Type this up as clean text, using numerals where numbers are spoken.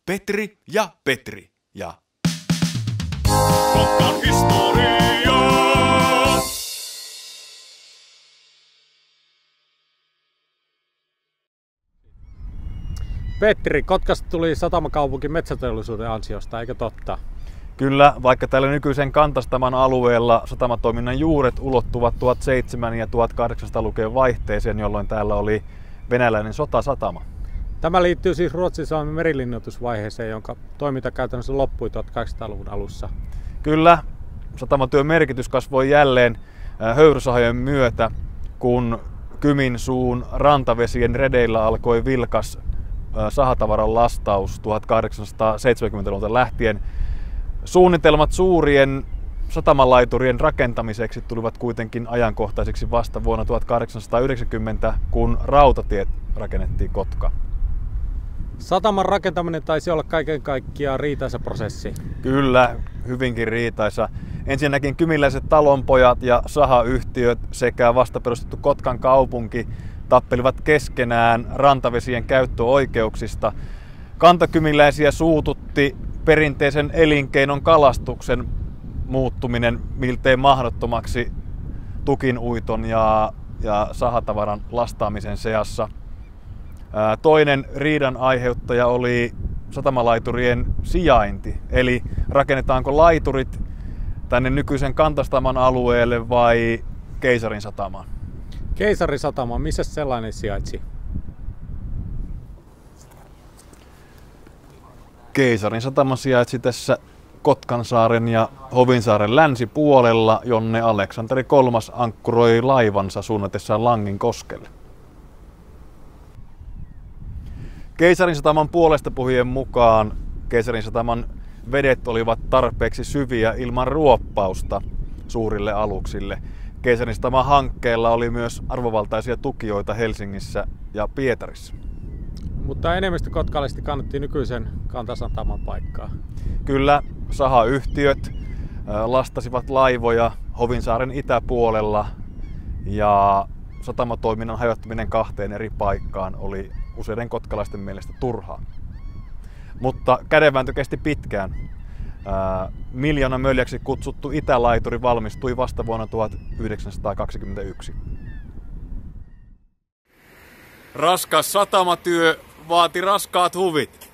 Petri ja Petri ja... Kotkan historia! Petri, Kotkasta tuli satamakaupunki metsäteollisuuden ansiosta, eikö totta? Kyllä, vaikka tällä nykyisen Kantastaman alueella satamatoiminnan juuret ulottuvat 1700- ja 1800-lukujen vaihteeseen, jolloin täällä oli venäläinen sotasatama. Tämä liittyy siis Ruotsin-Suomen merilinnoitusvaiheeseen, jonka toiminta käytännössä loppui 1800-luvun alussa. Kyllä, satamatyön merkitys kasvoi jälleen höyrysahojen myötä, kun Kyminsuun rantavesien redeillä alkoi vilkas sahatavaran lastaus 1870-luvulta lähtien. Suunnitelmat suurien satamalaiturien rakentamiseksi tulivat kuitenkin ajankohtaiseksi vasta vuonna 1890, kun rautatiet rakennettiin Kotkaan. Sataman rakentaminen taisi olla kaiken kaikkiaan riitaisa prosessi. Kyllä, hyvinkin riitaisa. Ensinnäkin kymiläiset talonpojat ja sahayhtiöt sekä vasta perustettu Kotkan kaupunki tappelivat keskenään rantavesien käyttöoikeuksista. Kantakymiläisiä suututti perinteisen elinkeinon kalastuksen muuttuminen miltei mahdottomaksi tukinuiton ja sahatavaran lastaamisen seassa. Toinen riidan aiheuttaja oli satamalaiturien sijainti, eli rakennetaanko laiturit tänne nykyisen Kantastaman alueelle vai Keisarin satamaan? Keisarin satama, missä sellainen sijaitsi? Keisarin satama sijaitsi tässä Kotkansaaren ja Hovinsaaren länsipuolella, jonne Aleksanteri III ankkuroi laivansa suunnatessaan Langinkoskelle. Keisarin sataman puolestapuhujien mukaan Keisarin sataman vedet olivat tarpeeksi syviä ilman ruoppausta suurille aluksille. Keisarin sataman hankkeella oli myös arvovaltaisia tukijoita Helsingissä ja Pietarissa. Mutta enemmistö kotkalaisista kannatti nykyisen Kantasataman paikkaa. Kyllä, sahayhtiöt lastasivat laivoja Hovinsaaren itäpuolella ja satamatoiminnan hajottaminen kahteen eri paikkaan oli useiden kotkalaisten mielestä turhaa. Mutta kädenvääntö kesti pitkään. Miljoona möljäksi kutsuttu itälaituri valmistui vasta vuonna 1921. Raskas satamatyö vaati raskaat huvit.